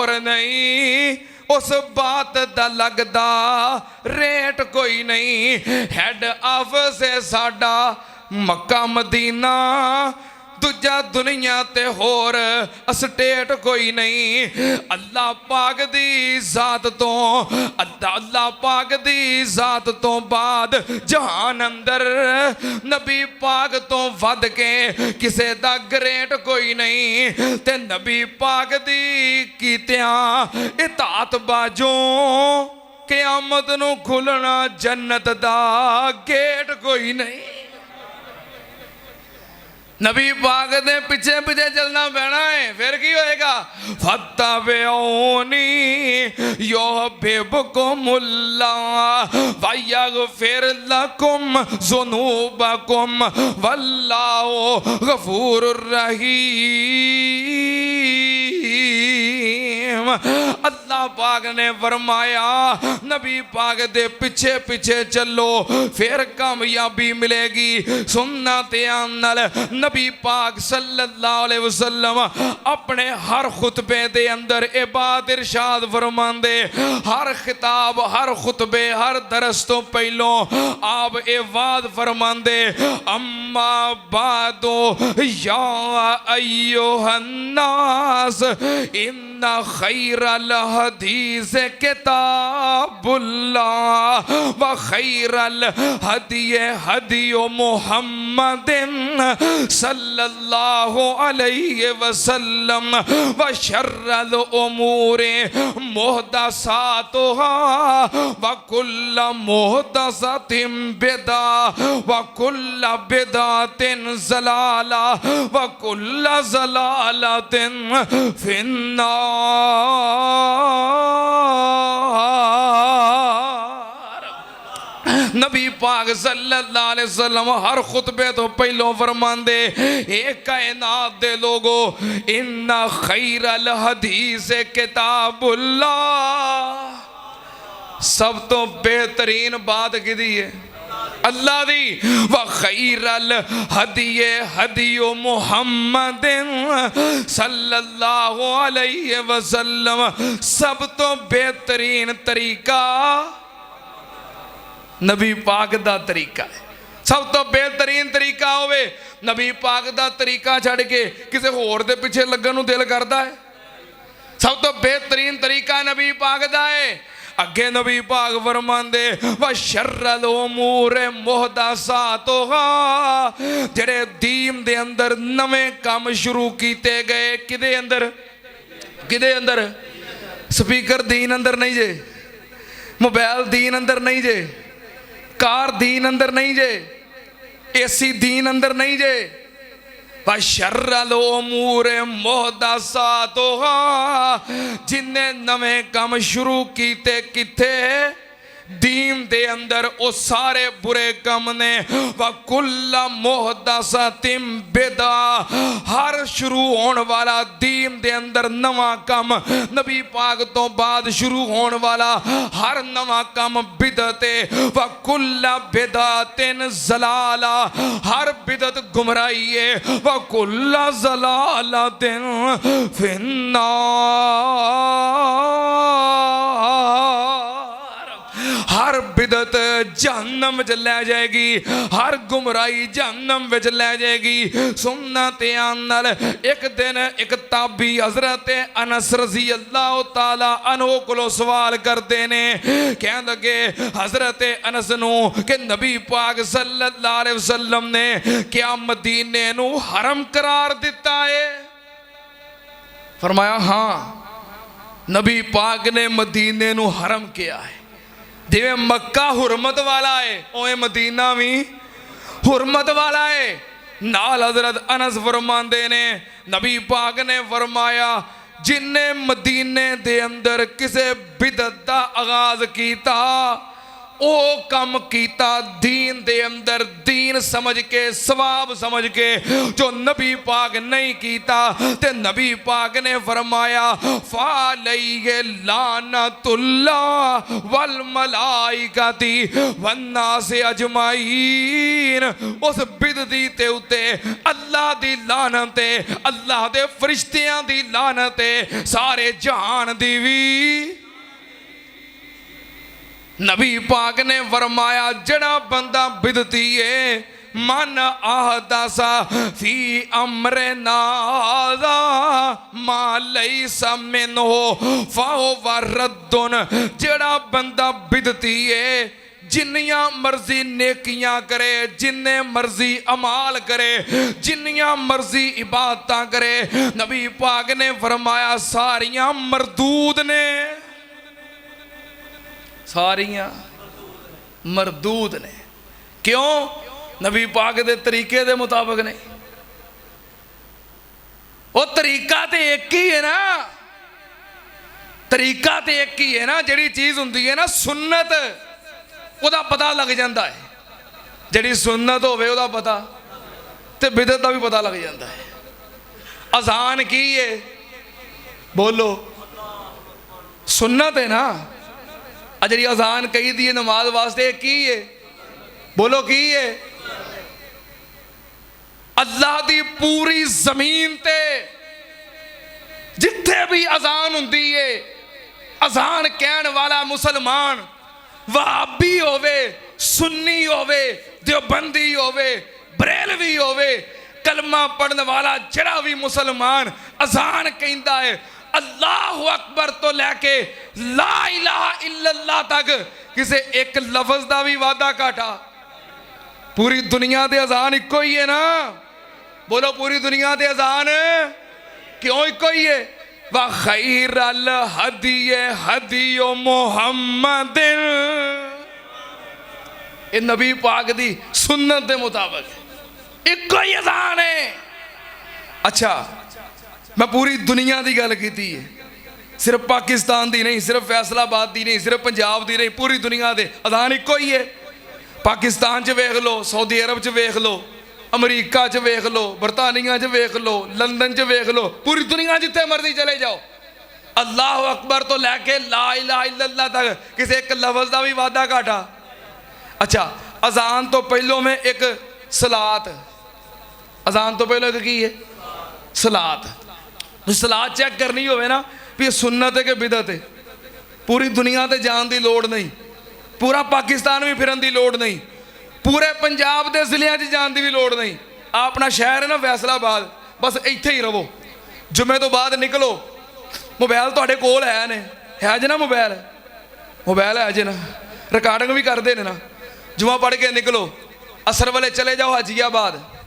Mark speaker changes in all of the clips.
Speaker 1: होर नहीं, उस बात दा लगदा रेट कोई नहीं। हैड ऑफिस है साडा मक्का मदीना, दूजा दुनिया ते होर स्टेट कोई नहीं। अल्लाह पाक दी जात तो अल्लाह पाक दी जात तो बाद जहान अंदर नबी पाक तो वध के किसे दा ग्रेट कोई नहीं। ते नबी पाक दी कीतियां इताअत बाजों क़यामत नूं खुलना जन्नत दा गेट कोई नहीं। नबी पाक दे पिछे पिछे चलना पैना है, फिर की होएगा। फत्तबिऊनी युहिब्बुकुमुल्लाह व यगफिर लकुम ज़ुनूबकुम वल्लाहु गफूरुर रहीम। अल्लाह पाक ने फरमाया नबी पाक दे पिछे पिछे चलो फिर कामयाबी मिलेगी। सुन्नत नाल नबी पाक सल्लल्लाहु अलैहि वसल्लम अपने हर खुतबे दे अंदर ए बात इरशाद फरमांदे, हर खिताब हर खुतबे हर दरस तो पहलों आप ए बात फरमांदे, अम्मा बादो या अय्युहन्नास इन्ना खैरल हदीस किताबुल्लाह व खैरल हदिये हदियो मुहम्मदिन सल्लल्लाहु अलैहि वसल्लम व शर्रल उमूरे मुहदसातुहा व कुल्ल मुहदसतिन बिदा व कुल्ल बिदातिन ज़लाला व कुल्ल ज़लालतिन फिन्नार। नबी पाक सल्लल्लाहु अलैहि वसल्लम हर खुतबे तो पहलों फरमांदे, एक कायनात दे लोगो इन्ना खैरल हदीस किताबुल्लाह, सब तो बेहतरीन बात किदी है अल्लाह दी। व खैरल हदिये हदियो मुहम्मदिन सल्लल्लाहु अलैहि वसल्लम, सब तो बेहतरीन तरीका नबी पाक दा तरीका है। सब तो बेहतरीन तरीका होवे नबी पाक दा तरीका छड़ के किसी होर दे पिछे लगन नूं दिल करदा है। सब तो बेहतरीन तरीका नबी पाक दा है। अगे नबी पाक फरमांदे व शर्रल उमूर मुहदसातुहा, जेड़े दीन दे अंदर नवें काम शुरू कीते गए। किदे अंदर किदे अंदर? स्पीकर दीन अंदर नहीं जे, मोबाइल दीन अंदर नहीं जे, कार दीन अंदर नहीं जे, एसी दीन अंदर नहीं जे। शर्रल उमूर मुहदसातुहा, जिन्ने नवे काम शुरू कीते किथे दीन दे अंदर वो सारे बुरे काम ने। व कुल्ला मुहदसतिन बिदा, हर शुरू होने वाला दीन दे अंदर नवा काम नबी पाक तो बाद शुरू होने वाला हर नवा काम बिदत है। व कुल्ला बिदातिन ज़लाला, हर बिदत गुमराही है। व कुल्ला ज़लालतिन फिन्नार, हर बिदत जहन्नम च ले जाएगी, हर गुमराही जहन्नम विच ले जाएगी। सुन्नत नाल एक दिन एक ताबी हजरत अनस रज़ी अल्लाह तआला अन्हु कोलों सवाल करते ने, कहने लगे हजरत अनस नूं कि नबी पाक सल्लल्लाहु अलैहि वसल्लम ने क्या मदीने नूं हरम करार दिता है? फरमाया हाँ, नबी पाक ने मदीने नूं हरम किया है। जिवें मक्का हुरमत वाला है उवें मदीना भी हुरमत वाला है। नाल हजरत अनस फरमांदे ने नबी पाक ने फरमाया जिन्ने मदीने दे अंदर किसे बिदत दा आगाज कीता ਉਹ ਕੰਮ ਕੀਤਾ दीन दे अंदर दीन समझ के सवाब समझ के जो नबी पाक नहीं कीता। ते नबी पाक ने फरमाया फ़ालैहि लानतुल्लाह वल मलाइकती वन्नास अजमाइन। उस बिदती ते उत्ते अल्लाह दी लानत है, अल्लाह दे फरिश्तियां दी लानत है, सारे जहान दी भी। नबी पाक ने फरमाया जड़ा बंदा बिदती है मन आहदासा फी अमरे नाजा मा लैसा मिन्हु फहुव रद्दुन। जड़ा बंदा बिदती है जिन्नियां मर्जी नेकियां करे, जिन्ने मर्जी अमाल करे, जिन्नियां मर्जी इबादतां करे, नबी पाक ने फरमाया सारियां मरदूद ने, सारियां मरदूद ने। क्यों? नबी पाक दे तरीके दे मुताबिक नहीं। वो तरीका तो एक ही है ना, तरीका तो एक ही है ना। जिहड़ी चीज़ हुंदी है ना सुन्नत, उहदा पता लग जाता है। जिहड़ी सुन्नत होवे उहदा पता, ते बिदअत दा भी पता लग जाता है। अजान की है? बोलो, सुन्नत है ना। जी अजान कही दी है नमाज वास्ते की है? बोलो की है? अल्लाह दी पूरी जमीन ते जिथे भी अजान हुंदी है, अजान कहने वाला मुसलमान वहाबी होवे, सुन्नी होवे, देवबंदी होवे, बरेलवी होवे, कलमा पढ़ने वाला जड़ा भी मुसलमान अजान कहता है अल्लाह अकबर तो लैके ला इलाहा इल्लल्लाह तक किसे एक लफ्ज का भी वादा घाटा। पूरी दुनिया दे अजान इको ही है ना। बोलो पूरी दुनिया दे अजान क्यों इको ही है? वा खैरल हदिये हदियो मुहम्मद। ये नबी पाक दी सुन्नत दे मुताबिक इको ही अजान है। अच्छा, मैं पूरी दुनिया की गल की है, सिर्फ पाकिस्तान की नहीं, सिर्फ फैसलाबाद की नहीं, सिर्फ पंजाब की नहीं, पूरी दुनिया के अजान इको ही है। पाकिस्तान च वेख लो, सऊदी अरब च वेख लो, अमरीका च वेख लो, बरतानिया च वेख लो, लंदन च वेख लो, पूरी दुनिया जिथे मर्जी चले जाओ, अल्लाह अकबर तो लैके ला इलाहा इल्लल्लाह तक किसी एक लफ्ज का भी वादा घाटा। अच्छा, अजान तो पहलों में एक सलात, अजान तो पहलों एक की है? सलात। सलाद चेक करनी होवे ना भी सुन्नत है कि बिदअत है, पूरी दुनिया ते जान की लोड़ नहीं, पूरा पाकिस्तान भी फिरन की लोड़ नहीं, पूरे पंजाब के जिलियां जान की भी लोड़ नहीं। अपना शहर है ना फैसलाबाद, बस इत्थे ही रवो। जुमे तो बाद निकलो, मोबाइल तुहाडे कोल है जे ना? मोबाइल है जे ना? रिकॉर्डिंग भी करते हैं ना। जुमा पढ़ के निकलो, असर वाले चले जाओ हाजियाबाद,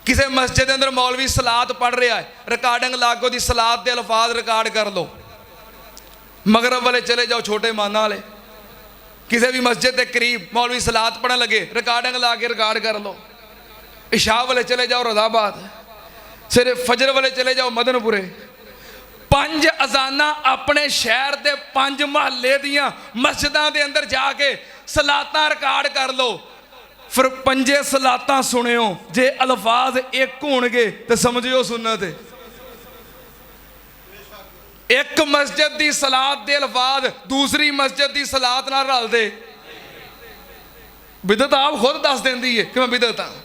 Speaker 1: किसी मस्जिद के अंदर मौलवी सलात पढ़ रहा है, रिकॉर्डिंग ला के सलात के अल्फाज रिकॉर्ड कर लो। मगरब वाले चले जाओ छोटे माना वाले, किसी भी मस्जिद के करीब मौलवी सलात पढ़न लगे, रिकॉर्डिंग ला के रिकॉर्ड कर लो। इशा वाले चले जाओ रज़ाबाद, सिर्फ फजर वाले चले जाओ मदनपुरे। 5 अजाना अपने शहर के 5 महल्ले दियां मस्जिदां दे अंदर जाके सलातां रिकॉर्ड कर लो। फिर 5 सलातां सुनियो, जे अल्फाज एक होणगे तो समझियो सुन्नत है। एक मस्जिद की सलात के अल्फाज दूसरी मस्जिद की सलात नाल रल दे, बिदअत आप खुद दस देंदी है कि मैं बिदअत हाँ।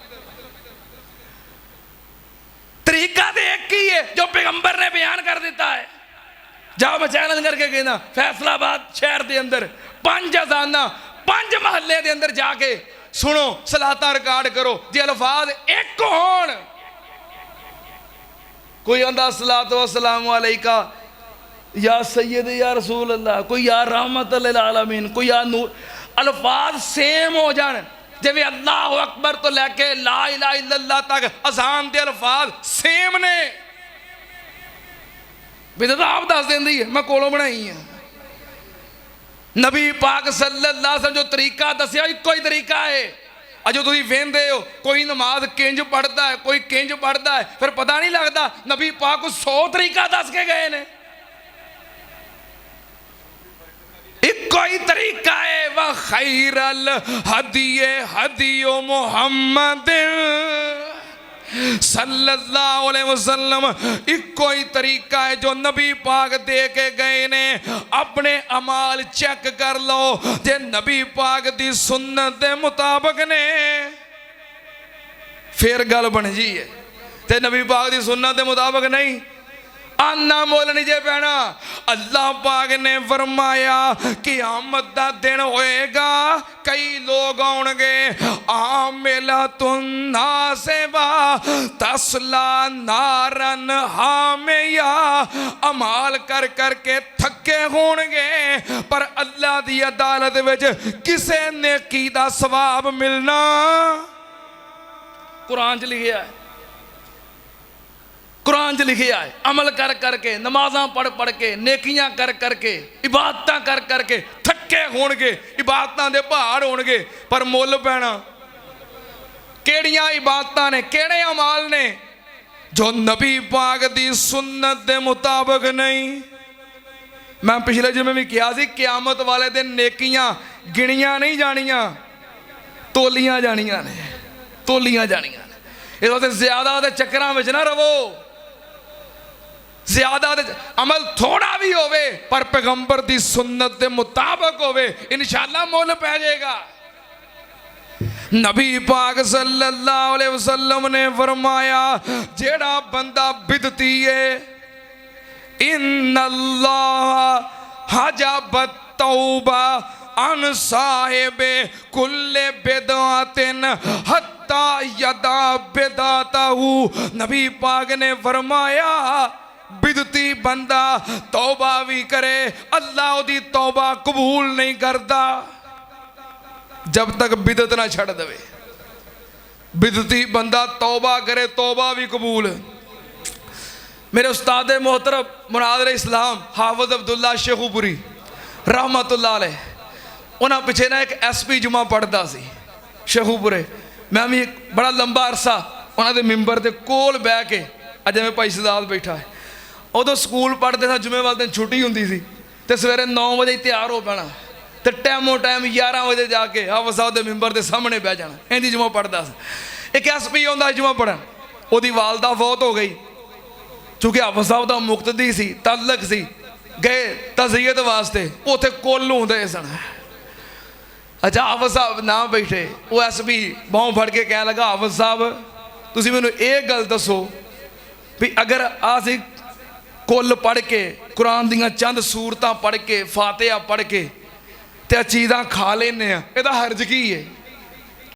Speaker 1: तरीका तो एक ही है जो पैगंबर ने बयान कर दिता है। जाओ मैं चैलेंज करके कहना, फैसलाबाद शहर के अंदर 5 अजाना 5 महल्ले के अंदर जाके सुनो, सलाता रिकॉर्ड करो, जे अल्फाज एक होण। कोई आंदा सलात व सलाम अलैका या सैयद या रसूल अल्लाह, कोई या रहमत लिल आलमीन, कोई या नूर, अल्फाज सेम हो जान। जिवें अल्लाह अकबर तो लैके ला इलाहा इल्लल्लाह तक अजान के अल्फाज सेम ने। बिदअत आप दस देंदी है, मैं कोलों बनाई है। नबी पाक सल्लल्लाहु अलैहि वसल्लम जो तरीका दसिया इको ही तरीका है। अजो तुम वेंदे हो कोई नमाज किंज पढ़ता है, कोई किंज पढ़ता है, फिर पता नहीं लगता। नबी पाक 100 तरीका दस के गए ने, इको इको ही तरीका है। व खैरल हदिये हदियो मुहम्मद सल्लल्लाहु अलैहि वसल्लम। इको ही तरीका है जो नबी पाक दे के गए ने। अपने अमाल चेक कर लो, जे नबी पाक दी सुन्नत दे मुताबिक ने फिर गल बन जी है, ते नबी पाक दी सुन्नत दे मुताबिक नहीं, आना मोल नहीं जे पैना। अल्लाह पाक ने फरमाया क़यामत दा दिन होएगा, कई लोग आउणगे आमिला तुन्ना सेवा तसला नारन हामिया। अमाल कर करके थके होणगे, पर अल्लाह दी अदालत विच किसे नेकी दा सवाब मिलना कुरान च लिखिया है। कुरान च लिखिया है अमल कर करके, नमाज़ां पढ़ पढ़ के, नेकियां कर करके, इबादतां कर करके थके होणगे, इबादतां दे पहाड़ होणगे, पर मुल पैना। केड़ियां इबादतां ने, केड़े अमाल ने जो नबी पाक दी सुन्नत दे मुताबिक नहीं। मैं पिछले जिमें भी कहा सी, क़यामत वाले दिन नेकियां गिनियां नहीं जानियां, तोलियां जानियां ने, तोलियां जानियां ने। इस वास्ते ज्यादा दे चक्करां विच ना रवो। ज्यादा अमल थोड़ा भी होवे पर पैगंबर दी सुन्नत दे मुताबिक होवे, इंशाअल्लाह मोल पै जाएगा। नबी पाक सल्लल्लाहु अलैहि वसल्लम ने फरमाया जेड़ा बंदा बिदती है, इन्नल्लाह हजबत तौबा अन साहिबे कुल्ले बिदअतिन हत्ता यदा बिदअतहु। नबी पाक ने फरमाया बिदती बंदा तौबा भी करे, अल्लाह उदी तौबा कबूल नहीं करता जब तक बिदत ना छड़ दे। बिदती बंदा तौबा करे, तौबा भी कबूल। मेरे उस्ताद मोहतरम मुनाज़िर इस्लाम हाफिज़ अब्दुल्ला शेखुपुरी रहमतुल्लाह अलैह, उन्हें पिछे ना एक SP जुमा पढ़ता सी शेखुपुरे। मैं भी एक बड़ा लंबा अरसा उन्होंने मिंबर के कोल बह के, अज मैं भाई सदात बैठा है, उदों स्कूल पढ़ते थे, जुमे वाले दिन छुट्टी होंदी सी ते सवेरे 9 बजे तैयार हो पैना, तो टाइमो टाइम 11 बजे जाके हाफिज़ साहब के मिंबर के सामने बह जाना। इंदी जुमा पढ़ता सी। एक SP आंदा जुमा पढ़न, उहदी वालदा फौत हो गई, चूँकि हाफिज़ साहब का मुक्तदी सी, तलक सी, गए तज़ियत वास्ते, उत्थे कुल होंदे सन। अच्छा हाफिज़ साहब ना बैठे, वो SP बाहों फड़ के कह लगा हाफिज़ साहब तुसीं मैनूं एक गल दसो भी अगर असीं कुल पढ़ के कुरान दियां चंद सूरतां पढ़ के फातिहा पढ़ के ते चीज़ां खा लेने, इहदा हर्ज की है?